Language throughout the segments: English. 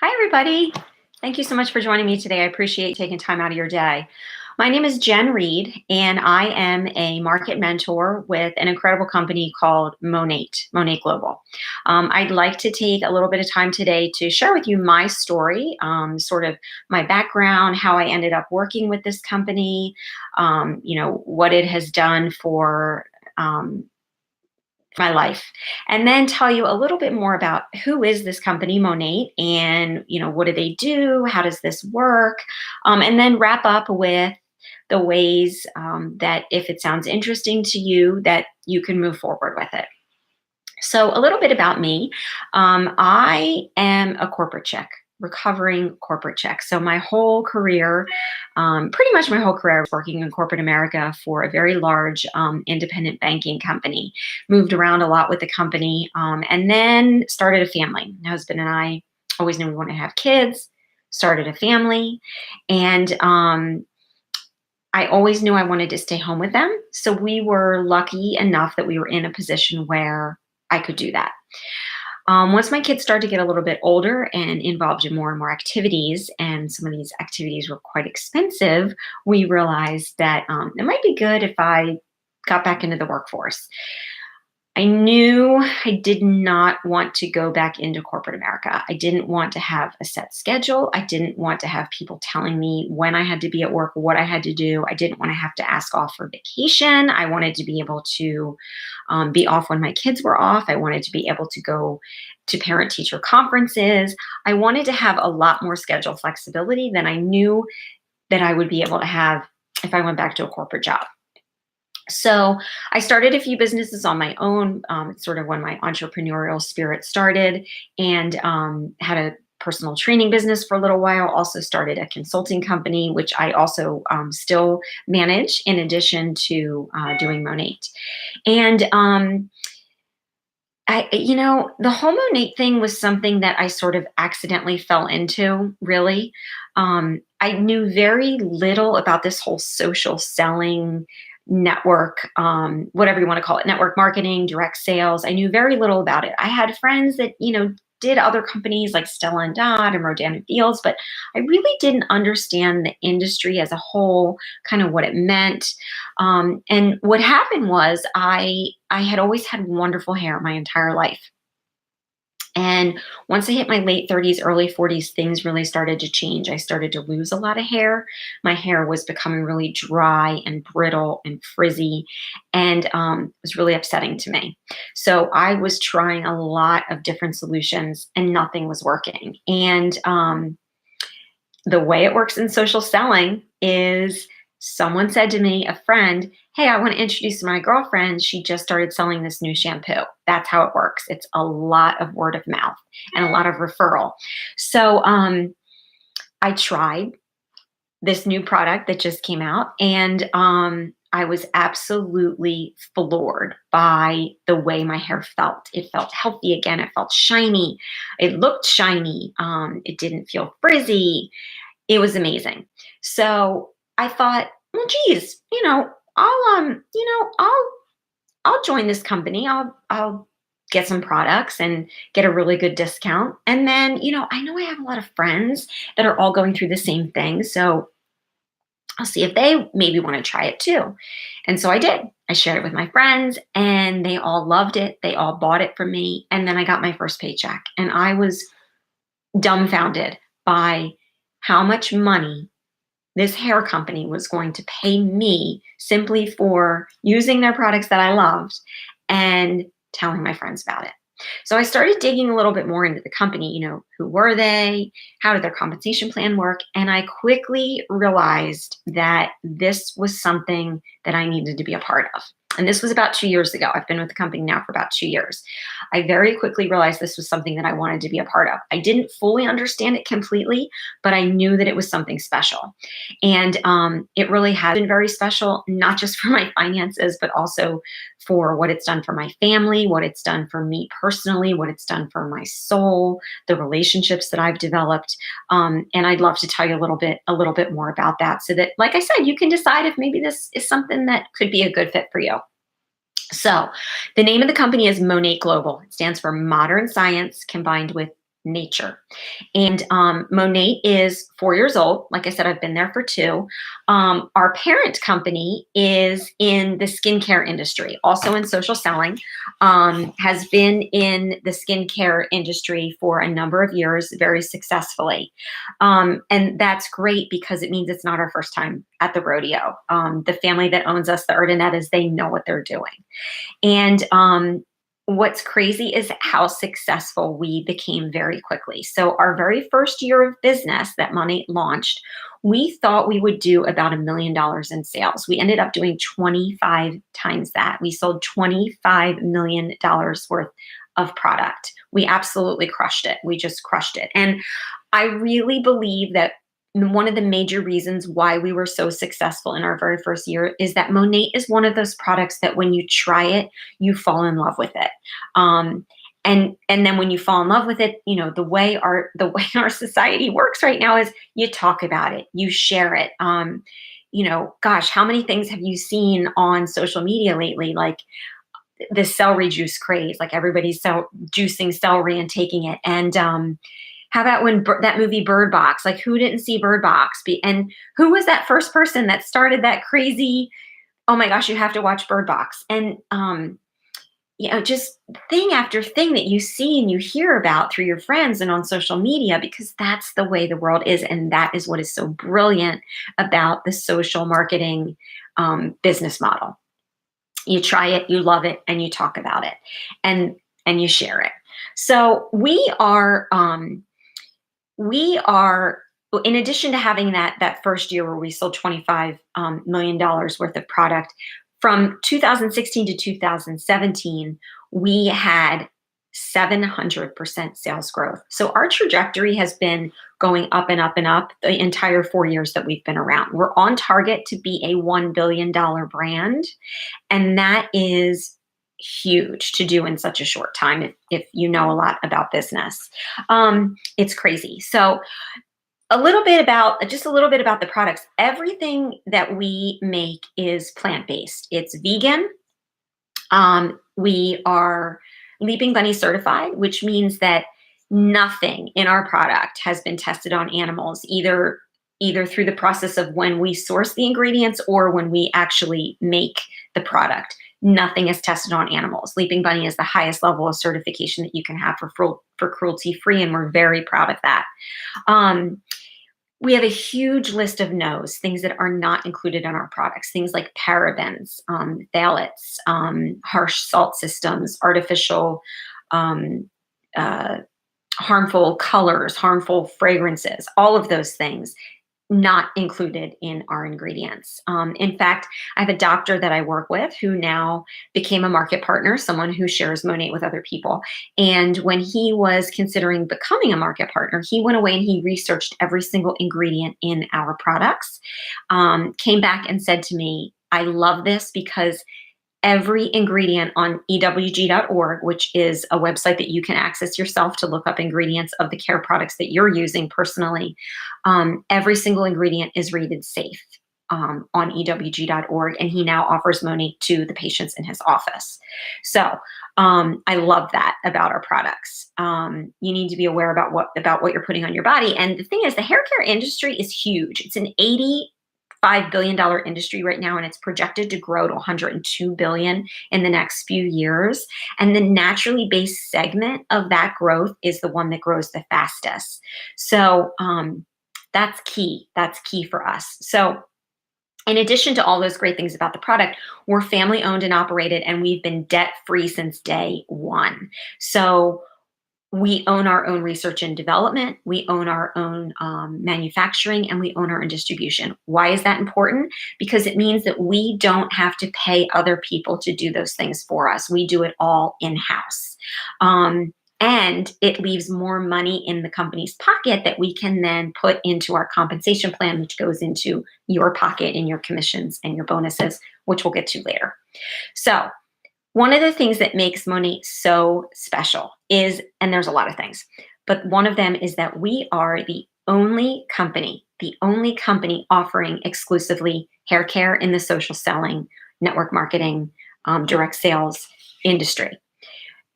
Hi, everybody. Thank you so much for joining me today. I appreciate you taking time out of your day. My name is Jen Reed, and I am a market mentor with an incredible company called Monat Global. I'd like to take a little bit of time today to share with you my story, sort of my background, how I ended up working with this company, what it has done for um, my life, and then tell you a little bit more about who is this company Monat, and what do they do, how does this work, and then wrap up with the ways that if it sounds interesting to you that you can move forward with it. So, a little bit about me. I am a corporate chick, recovering corporate chick. So, my whole career, pretty much my whole career, I was working in corporate America for a very large independent banking company. Moved around a lot with the company, and then started a family. My husband and I always knew we wanted to have kids, started a family, and I always knew I wanted to stay home with them. So we were lucky enough that we were in a position where I could do that. Once my kids started to get a little bit older and involved in more and more activities, and some of these activities were quite expensive, we realized that it might be good if I got back into the workforce. I knew I did not want to go back into corporate America. I didn't want to have a set schedule. I didn't want to have people telling me when I had to be at work, what I had to do. I didn't want to have to ask off for vacation. I wanted to be able to be off when my kids were off. I wanted to be able to go to parent teacher conferences. I wanted to have a lot more schedule flexibility than I knew that I would be able to have if I went back to a corporate job. So I started a few businesses on my own. It's sort of when my entrepreneurial spirit started, and had a personal training business for a little while. Also started a consulting company, which I also still manage in addition to doing Monat. And the whole Monat thing was something that I sort of accidentally fell into, really. I knew very little about this whole social selling network, whatever you want to call it, network marketing, direct sales. I knew very little about it. I had friends that, did other companies like Stella and Dodd and Rodan and Fields, but I really didn't understand the industry as a whole, kind of what it meant. And what happened was I had always had wonderful hair my entire life. And once I hit my late 30s, early 40s, things really started to change. I started to lose a lot of hair. My hair was becoming really dry and brittle and frizzy, and it was really upsetting to me. So I was trying a lot of different solutions, and nothing was working. And the way it works in social selling is someone said to me, a friend, "Hey, I want to introduce my girlfriend. She just started selling this new shampoo." That's how it works. It's a lot of word of mouth and a lot of referral. So I tried this new product that just came out, and I was absolutely floored by the way my hair felt. It felt healthy again. It felt shiny. It looked shiny. It didn't feel frizzy. It was amazing. So I thought, well, geez, I'll join this company. I'll get some products and get a really good discount. And then, I know I have a lot of friends that are all going through the same thing. So I'll see if they maybe want to try it too. And so I did. I shared it with my friends, and they all loved it. They all bought it from me. And then I got my first paycheck, and I was dumbfounded by how much money this hair company was going to pay me simply for using their products that I loved and telling my friends about it. So I started digging a little bit more into the company. Who were they? How did their compensation plan work? And I quickly realized that this was something that I needed to be a part of. And this was about 2 years ago. I've been with the company now for about 2 years. I very quickly realized this was something that I wanted to be a part of. I didn't fully understand it completely, but I knew that it was something special. And it really has been very special, not just for my finances, but also for what it's done for my family, what it's done for me personally, what it's done for my soul, the relationships that I've developed. And I'd love to tell you a little bit more about that, so that, like I said, you can decide if maybe this is something that could be a good fit for you. So the name of the company is Monat Global. It stands for Modern Science Combined with nature. And Monat is 4 years old. Like I said, I've been there for two. Our parent company is in the skincare industry, also in social selling, has been in the skincare industry for a number of years very successfully. And that's great because it means it's not our first time at the rodeo. The family that owns us, the Urdanettas, they know what they're doing. And what's crazy is how successful we became very quickly. So our very first year of business that Monat launched, we thought we would do about $1 million in sales. We ended up doing 25 times that. We sold $25 million worth of product. We absolutely crushed it. We just crushed it. And I really believe that one of the major reasons why we were so successful in our very first year is that Monat is one of those products that when you try it, you fall in love with it. And then when you fall in love with it, you know, the way our society works right now is you talk about it, you share it. Gosh, how many things have you seen on social media lately? Like the celery juice craze, like everybody's juicing celery and taking it. And how about when that movie Bird Box? Like, who didn't see Bird Box? And who was that first person that started that crazy? Oh my gosh, you have to watch Bird Box. And just thing after thing that you see and you hear about through your friends and on social media, because that's the way the world is, and that is what is so brilliant about the social marketing business model. You try it, you love it, and you talk about it, and you share it. So we are. In addition to having that first year where we sold $25 million worth of product, from 2016 to 2017, we had 700% sales growth. So our trajectory has been going up and up and up the entire 4 years that we've been around. We're on target to be a $1 billion brand, and that is huge to do in such a short time if you know a lot about business. It's crazy. So a little bit about the products. Everything that we make is plant-based. It's vegan. We are Leaping Bunny certified, which means that nothing in our product has been tested on animals, either through the process of when we source the ingredients or when we actually make the product. Nothing is tested on animals. Leaping Bunny is the highest level of certification that you can have for cruelty-free, and we're very proud of that. We have a huge list of no's, things that are not included in our products, things like parabens, phthalates, harsh salt systems, artificial harmful colors, harmful fragrances, all of those things not included in our ingredients. In fact, I have a doctor that I work with who now became a market partner, someone who shares Monat with other people. And when he was considering becoming a market partner, he went away and he researched every single ingredient in our products, came back and said to me, I love this because every ingredient on ewg.org, which is a website that you can access yourself to look up ingredients of the care products that you're using personally. Every single ingredient is rated safe on ewg.org, and he now offers Monat to the patients in his office. So I love that about our products. You need to be aware about what you're putting on your body. And the thing is, the hair care industry is huge. It's an $85 billion industry right now, and it's projected to grow to $102 billion in the next few years. And the naturally based segment of that growth is the one that grows the fastest. So that's key. That's key for us. So in addition to all those great things about the product, we're family owned and operated, and we've been debt free since day one. So we own our own research and development, we own our own manufacturing, and we own our own distribution. Why is that important? Because it means that we don't have to pay other people to do those things for us. We do it all in-house. And it leaves more money in the company's pocket that we can then put into our compensation plan, which goes into your pocket and your commissions and your bonuses, which we'll get to later. So one of the things that makes Monat so special is, and there's a lot of things, but one of them is that we are the only company offering exclusively hair care in the social selling, network marketing, direct sales industry.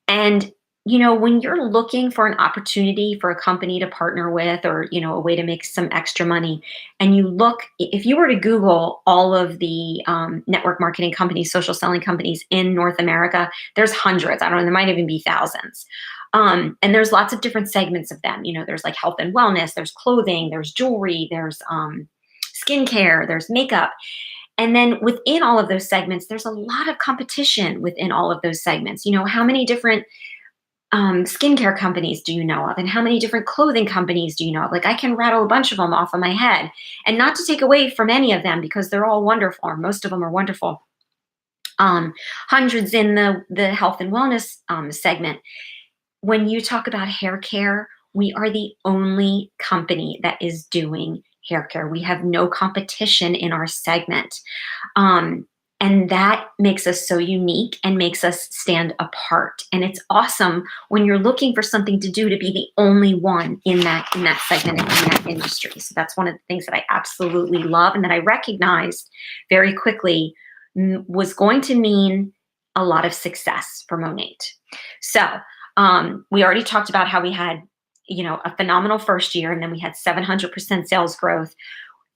And when you're looking for an opportunity for a company to partner with, or, a way to make some extra money, and you look, if you were to Google all of the network marketing companies, social selling companies in North America, there's hundreds. I don't know, there might even be thousands. And there's lots of different segments of them. There's like health and wellness, there's clothing, there's jewelry, there's skincare, there's makeup. And then within all of those segments, there's a lot of competition within all of those segments. How many different skincare companies do you know of? And how many different clothing companies do you know of? Like, I can rattle a bunch of them off of my head. And not to take away from any of them, because they're all wonderful, or most of them are wonderful. Hundreds in the health and wellness segment. When you talk about hair care, we are the only company that is doing hair care. We have no competition in our segment. And that makes us so unique and makes us stand apart. And it's awesome when you're looking for something to do to be the only one in that segment and in that industry. So that's one of the things that I absolutely love, and that I recognized very quickly was going to mean a lot of success for Monat. So we already talked about how we had, a phenomenal first year, and then we had 700% sales growth.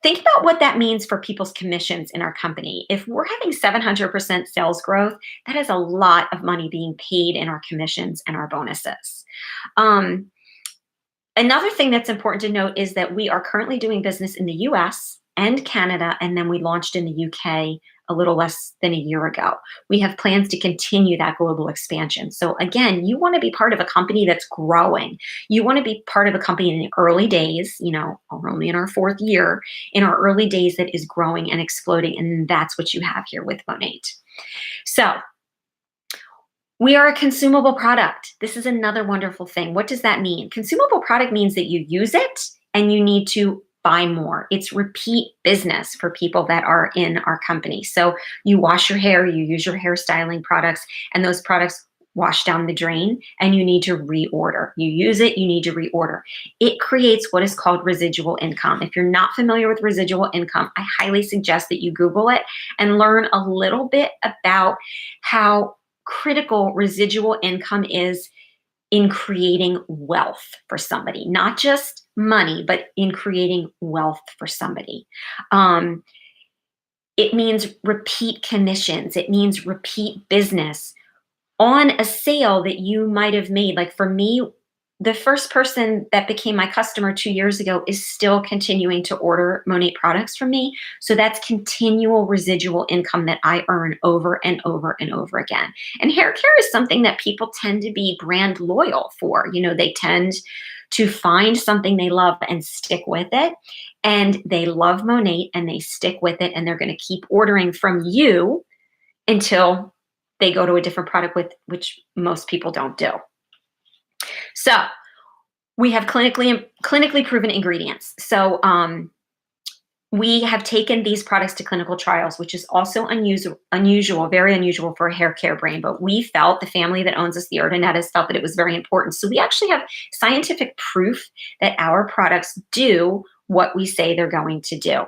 Think about what that means for people's commissions in our company. If we're having 700% sales growth, that is a lot of money being paid in our commissions and our bonuses. Another thing that's important to note is that we are currently doing business in the US and Canada, and then we launched in the UK a little less than a year ago. We have plans to continue that global expansion. So again, you want to be part of a company that's growing. You want to be part of a company in the early days, we're only in our 4th year, in our early days, that is growing and exploding. And that's what you have here with Monat. So we are a consumable product. This is another wonderful thing. What does that mean? Consumable product means that you use it and you need to buy more. It's repeat business for people that are in our company. So you wash your hair, you use your hair styling products, and those products wash down the drain, and you need to reorder. You use it, you need to reorder. It creates what is called residual income. If you're not familiar with residual income, I highly suggest that you Google it and learn a little bit about how critical residual income is in creating wealth for somebody, not just money, but in creating wealth for somebody. It means repeat commissions. It means repeat business on a sale that you might have made. Like for me, the first person that became my customer 2 years ago is still continuing to order Monat products from me. So that's continual residual income that I earn over and over and over again. And hair care is something that people tend to be brand loyal for. They tend to find something they love and stick with it. And they love Monat and they stick with it, and they're going to keep ordering from you until they go to a different product, which most people don't do. So we have clinically proven ingredients. So we have taken these products to clinical trials, which is also unusual, very unusual for a hair care brand. But we felt, the family that owns us, the Ordinettas, felt that it was very important. So we actually have scientific proof that our products do what we say they're going to do.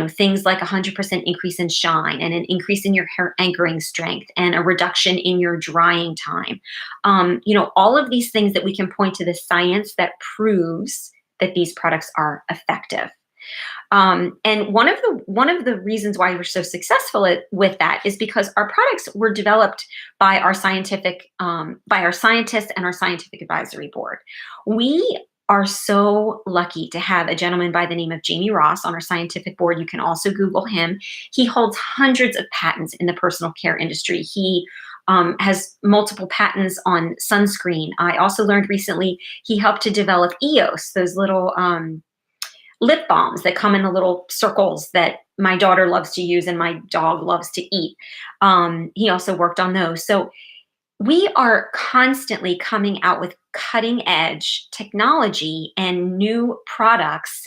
Things like 100% increase in shine, and an increase in your hair anchoring strength, and a reduction in your drying time. All of these things that we can point to the science that proves that these products are effective. And one of the reasons why we're so successful with that is because our products were developed by our scientists and our scientific advisory board. We are so lucky to have a gentleman by the name of Jamie Ross on our scientific board. You can also Google him. He holds hundreds of patents in the personal care industry. He has multiple patents on sunscreen. I also learned recently he helped to develop EOS, those little lip balms that come in the little circles that my daughter loves to use and my dog loves to eat. He also worked on those. So we are constantly coming out with cutting edge technology and new products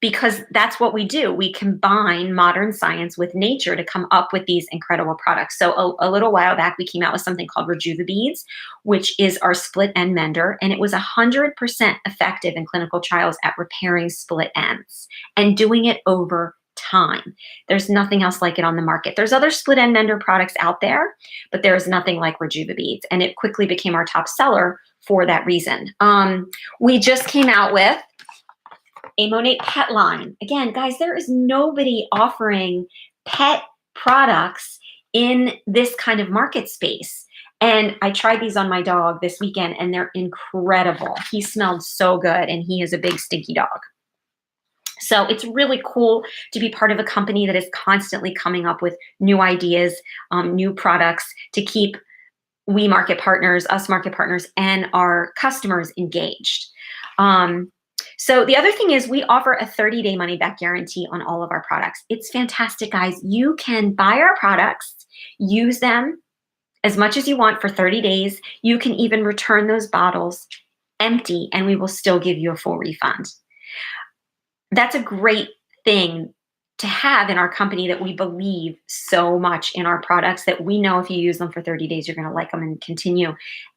because that's what we do. We combine modern science with nature to come up with these incredible products. So a little while back, we came out with something called Rejuva-Beads, which is our split end mender. And it was 100% effective in clinical trials at repairing split ends and doing it over time. There's nothing else like it on the market. There's other split end mender products out there, but there's nothing like Rejuva beads. And it quickly became our top seller for that reason. We just came out with a Monat pet line. Again, guys, there is nobody offering pet products in this kind of market space. And I tried these on my dog this weekend, and they're incredible. He smelled so good, and he is a big stinky dog. So it's really cool to be part of a company that is constantly coming up with new ideas, new products to keep us market partners, and our customers engaged. So the other thing is we offer a 30-day money-back guarantee on all of our products. It's fantastic, guys. You can buy our products, use them as much as you want for 30 days. You can even return those bottles empty, and we will still give you a full refund. That's a great thing to have in our company, that we believe so much in our products that we know if you use them for 30 days, you're going to like them and continue.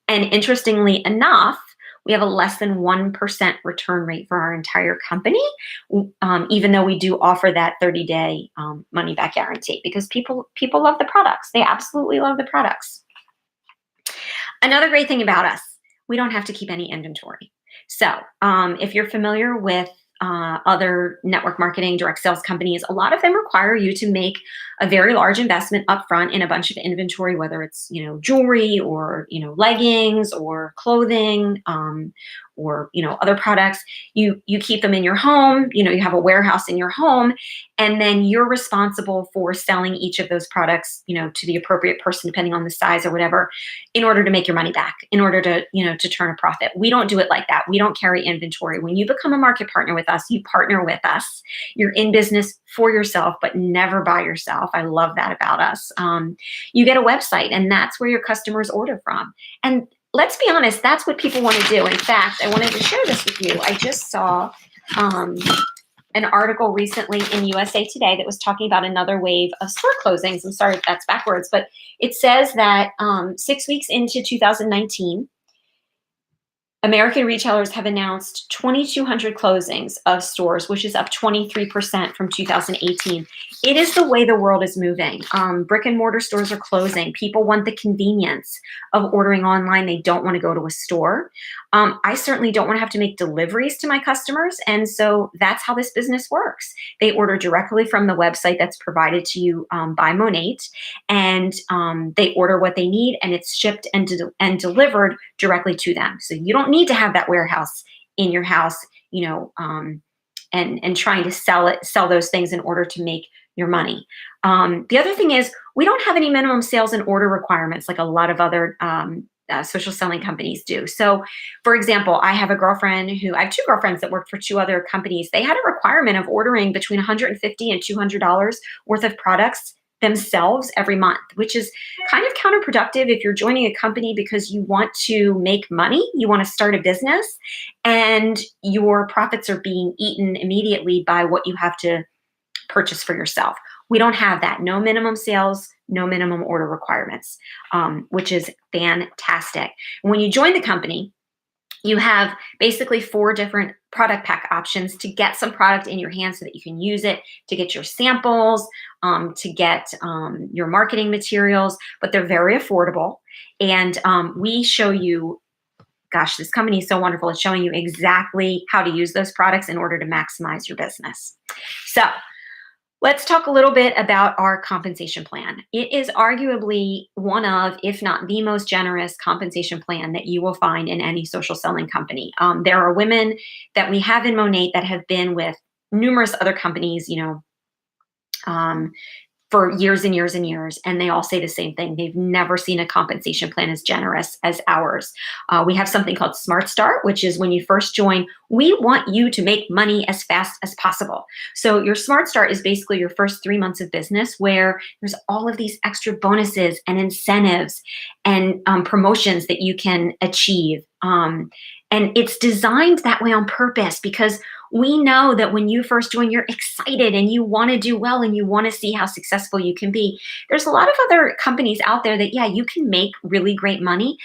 And interestingly enough, we have a less than 1% return rate for our entire company, even though we do offer that 30-day money-back guarantee, because people love the products. They absolutely love the products. Another great thing about us, we don't have to keep any inventory. So if you're familiar with other network marketing, direct sales companies, a lot of them require you to make a very large investment upfront in a bunch of inventory, whether it's, jewelry or, leggings or clothing, or, other products. You keep them in your home, you have a warehouse in your home, and then you're responsible for selling each of those products, to the appropriate person, depending on the size or whatever, in order to make your money back, in order to, to turn a profit. We don't do it like that. We don't carry inventory. When you become a market partner with us, you partner with us. You're in business for yourself, but never by yourself. I love that about us. You get a website, and that's where your customers order from. And let's be honest, that's what people want to do. In fact, I wanted to share this with you. I just saw an article recently in USA Today that was talking about another wave of store closings. I'm sorry if that's backwards, but it says that 6 weeks into 2019, American retailers have announced 2,200 closings of stores, which is up 23% from 2018. It is the way the world is moving. Brick and mortar stores are closing. People want the convenience of ordering online. They don't want to go to a store. I certainly don't want to have to make deliveries to my customers. And so that's how this business works. They order directly from the website that's provided to you by Monat, and they order what they need, and it's shipped and delivered directly to them. So you don't need to have that warehouse in your house, and trying to sell those things in order to make your money. The other thing is, we don't have any minimum sales and order requirements like a lot of other social selling companies do. So, for example, I have two girlfriends that worked for two other companies. They had a requirement of ordering between $150 and $200 worth of products themselves every month, which is kind of counterproductive if you're joining a company because you want to make money, you want to start a business, and your profits are being eaten immediately by what you have to purchase for yourself. We don't have that. No minimum sales, no minimum order requirements, which is fantastic. When you join the company, you have basically 4 different product pack options to get some product in your hands so that you can use it, to get your samples, to get your marketing materials, but they're very affordable. And we show you, gosh, this company is so wonderful. It's showing you exactly how to use those products in order to maximize your business. So let's talk a little bit about our compensation plan. It is arguably one of, if not the most generous compensation plan that you will find in any social selling company. There are women that we have in Monat that have been with numerous other companies, for years and years and years, and they all say the same thing. They've never seen a compensation plan as generous as ours. We have something called Smart Start, which is when you first join, we want you to make money as fast as possible. So your Smart Start is basically your first 3 months of business, where there's all of these extra bonuses and incentives and promotions that you can achieve. And it's designed that way on purpose, because we know that when you first join, you're excited and you want to do well and you want to see how successful you can be. There's a lot of other companies out there that, yeah, you can make really great money,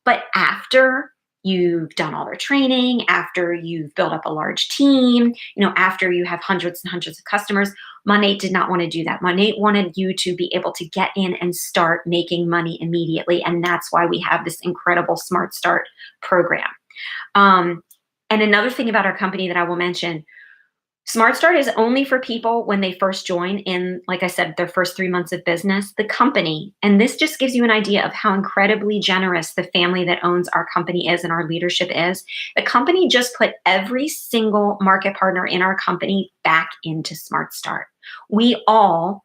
but after you've done all their training, after you've built up a large team, after you have hundreds and hundreds of customers, Monat did not want to do that. Monat wanted you to be able to get in and start making money immediately. And that's why we have this incredible Smart Start program. And another thing about our company that I will mention, Smart Start is only for people when they first join in, like I said, their first 3 months of business. The company, and this just gives you an idea of how incredibly generous the family that owns our company is and our leadership is. The company just put every single market partner in our company back into Smart Start. We all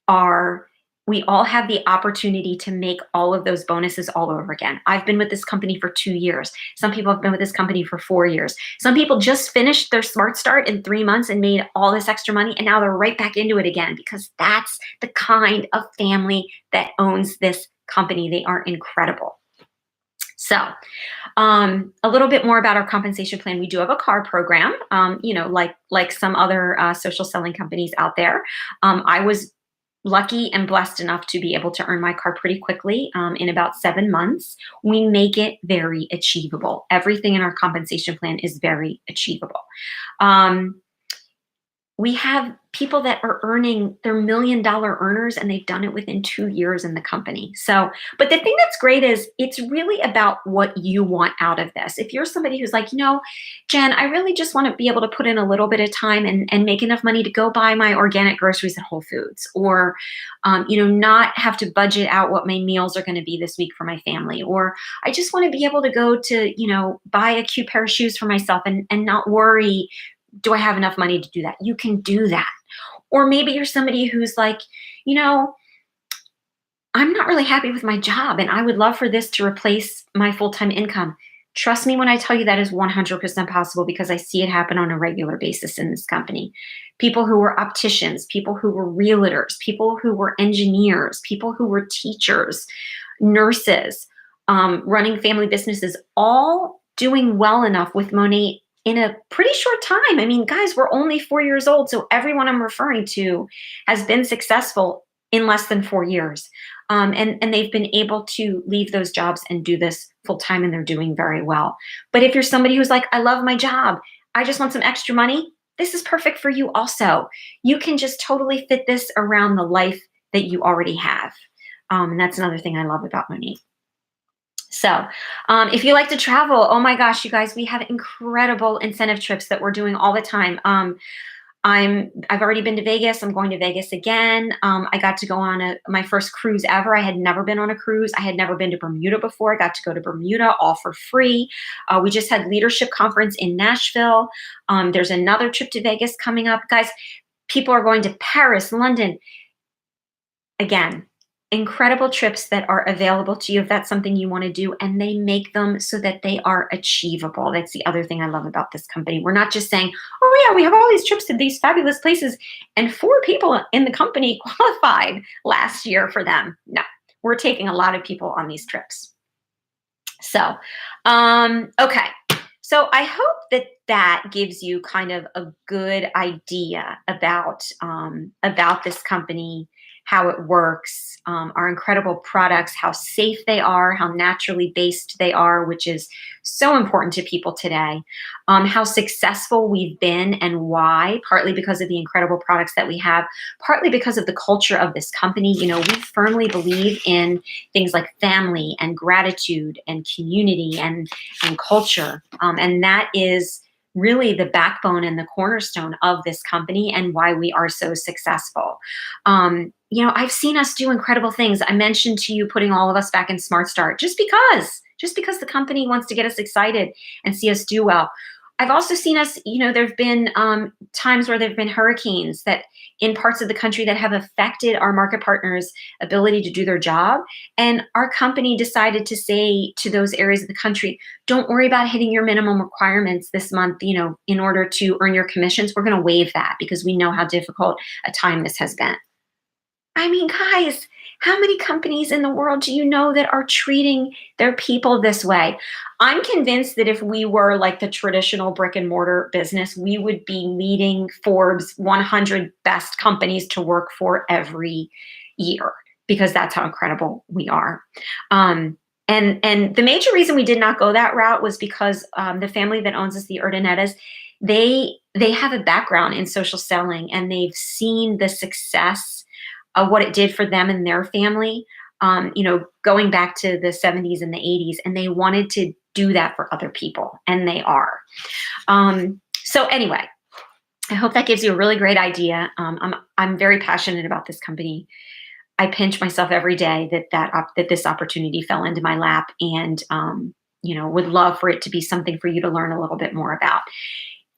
are we all have the opportunity to make all of those bonuses all over again. I've been with this company for 2 years. Some people have been with this company for 4 years. Some people just finished their Smart Start in 3 months and made all this extra money, and now they're right back into it again, because that's the kind of family that owns this company. They are incredible. So, a little bit more about our compensation plan. We do have a car program, like some other social selling companies out there. I was lucky and blessed enough to be able to earn my car pretty quickly, in about 7 months. We make it very achievable. Everything in our compensation plan is very achievable. We have people that are earning, they're $1 million earners, and they've done it within 2 years in the company. So, but the thing that's great is it's really about what you want out of this. If you're somebody who's like, Jen, I really just want to be able to put in a little bit of time and make enough money to go buy my organic groceries at Whole Foods, or, not have to budget out what my meals are going to be this week for my family, or I just want to be able to go to, buy a cute pair of shoes for myself and not worry, do I have enough money to do that? You can do that. Or maybe you're somebody who's like, I'm not really happy with my job and I would love for this to replace my full-time income. Trust me when I tell you that is 100% possible, because I see it happen on a regular basis in this company. People who were opticians, people who were realtors, people who were engineers, people who were teachers, nurses, running family businesses, all doing well enough with Monat in a pretty short time. I mean, guys, we're only 4 years old, so everyone I'm referring to has been successful in less than 4 years. And they've been able to leave those jobs and do this full time, and they're doing very well. But if you're somebody who's like, I love my job, I just want some extra money, this is perfect for you also. You can just totally fit this around the life that you already have. And that's another thing I love about Monat. So if you like to travel, oh my gosh, you guys, we have incredible incentive trips that we're doing all the time. I've already been to Vegas. I'm going to Vegas again. I got to go on my first cruise ever. I had never been on a cruise. I had never been to Bermuda before. I got to go to Bermuda all for free. We just had leadership conference in Nashville. There's another trip to Vegas coming up. Guys, people are going to Paris, London. Again, incredible trips that are available to you if that's something you want to do, and they make them so that they are achievable. That's the other thing I love about this company. We're not just saying, oh yeah, we have all these trips to these fabulous places, and 4 people in the company qualified last year for them. No, we're taking a lot of people on these trips. So, okay. So I hope that gives you kind of a good idea about this company, how it works, our incredible products, how safe they are, how naturally based they are, which is so important to people today, how successful we've been and why, partly because of the incredible products that we have, partly because of the culture of this company. We firmly believe in things like family and gratitude and community and culture. And that is really the backbone and the cornerstone of this company and why we are so successful. I've seen us do incredible things. I mentioned to you putting all of us back in Smart Start just because the company wants to get us excited and see us do well. I've also seen us, there've been times where there've been hurricanes that in parts of the country that have affected our market partners' ability to do their job. And our company decided to say to those areas of the country, don't worry about hitting your minimum requirements this month, in order to earn your commissions. We're going to waive that because we know how difficult a time this has been. I mean, guys, how many companies in the world do you know that are treating their people this way? I'm convinced that if we were like the traditional brick and mortar business, we would be leading Forbes 100 best companies to work for every year, because that's how incredible we are. And the major reason we did not go that route was because the family that owns us, the Urdanettas, they have a background in social selling, and they've seen the success of what it did for them and their family, going back to the 70s and the 80s, and they wanted to do that for other people, and they are. So anyway, I hope that gives you a really great idea. I'm very passionate about this company. I pinch myself every day that this opportunity fell into my lap, and would love for it to be something for you to learn a little bit more about.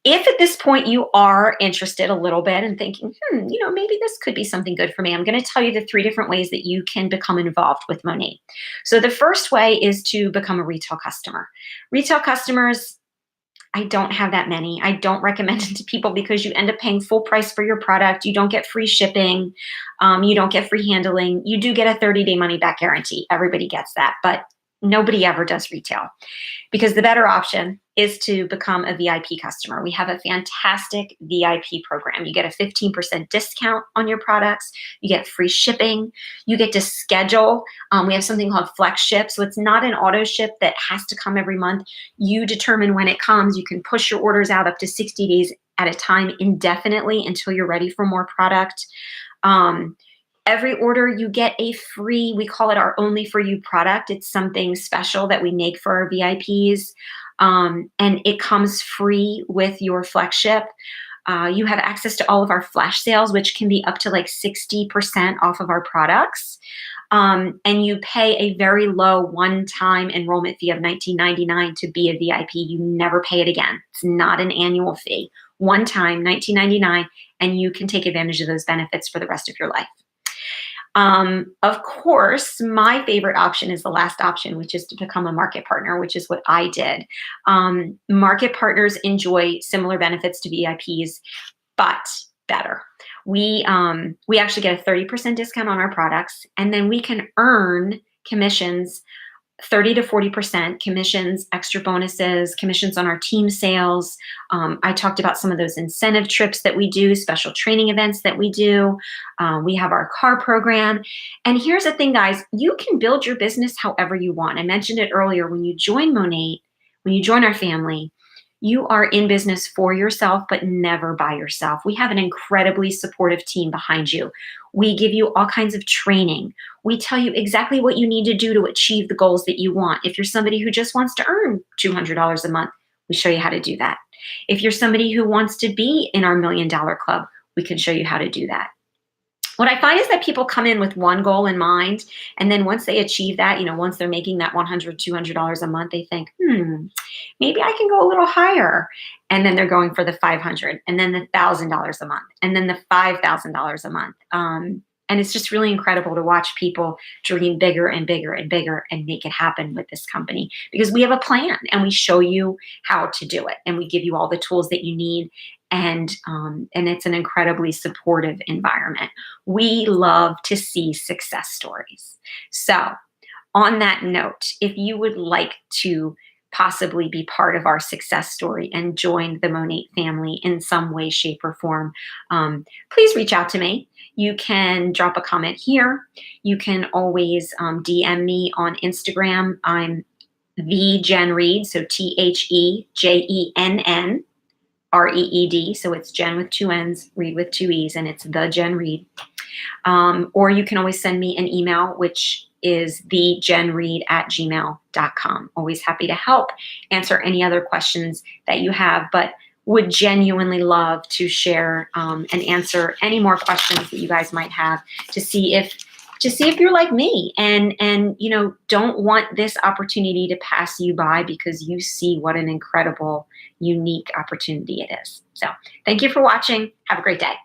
If at this point you are interested a little bit and thinking, maybe this could be something good for me, I'm going to tell you the 3 different ways that you can become involved with Monat. So the first way is to become a retail customer. Retail customers, I don't have that many. I don't recommend it to people because you end up paying full price for your product. You don't get free shipping. You don't get free handling. You do get a 30-day money back guarantee. Everybody gets that, but nobody ever does retail, because the better option is to become a VIP customer. We have a fantastic VIP program. You get a 15% discount on your products. You get free shipping. You get to schedule. We have something called Flex Ship. So it's not an auto ship that has to come every month. You determine when it comes. You can push your orders out up to 60 days at a time indefinitely until you're ready for more product. Every order you get a free, we call it our Only For You product. It's something special that we make for our VIPs. And it comes free with your Flex Ship. You have access to all of our flash sales, which can be up to like 60% off of our products. And you pay a very low one-time enrollment fee of $19.99 to be a VIP. You never pay it again. It's not an annual fee. One time, $19.99, and you can take advantage of those benefits for the rest of your life. Of course, my favorite option is the last option, which is to become a market partner, which is what I did. Market partners enjoy similar benefits to VIPs, but better. We actually get a 30% discount on our products, and then we can earn commissions, 30 to 40% commissions, extra bonuses, commissions on our team sales. I talked about some of those incentive trips that we do, special training events that we do. We have our car program. And here's the thing, guys, you can build your business however you want. I mentioned it earlier, when you join Monat, when you join our family, you are in business for yourself, but never by yourself. We have an incredibly supportive team behind you. We give you all kinds of training. We tell you exactly what you need to do to achieve the goals that you want. If you're somebody who just wants to earn $200 a month, we show you how to do that. If you're somebody who wants to be in our $1 Million Club, we can show you how to do that. What I find is that people come in with one goal in mind, and then once they achieve that, once they're making that $100, $200 a month, they think, maybe I can go a little higher. And then they're going for the $500, and then the $1,000 a month, and then the $5,000 a month. And it's just really incredible to watch people dream bigger and bigger and bigger and make it happen with this company, because we have a plan and we show you how to do it, and we give you all the tools that you need. And it's an incredibly supportive environment. We love to see success stories. So on that note, if you would like to possibly be part of our success story and join the Monat family in some way, shape, or form, please reach out to me. You can drop a comment here. You can always DM me on Instagram. I'm the Jen Reed, so TheJenn Reed. So it's Jen with 2 N's, Reed with 2 E's, and it's the Jen Reed. Or you can always send me an email, which is thejenreed@gmail.com. Always happy to help answer any other questions that you have, but would genuinely love to share and answer any more questions that you guys might have, to see if you're like me and don't want this opportunity to pass you by, because you see what an incredible, unique opportunity it is. So thank you for watching. Have a great day.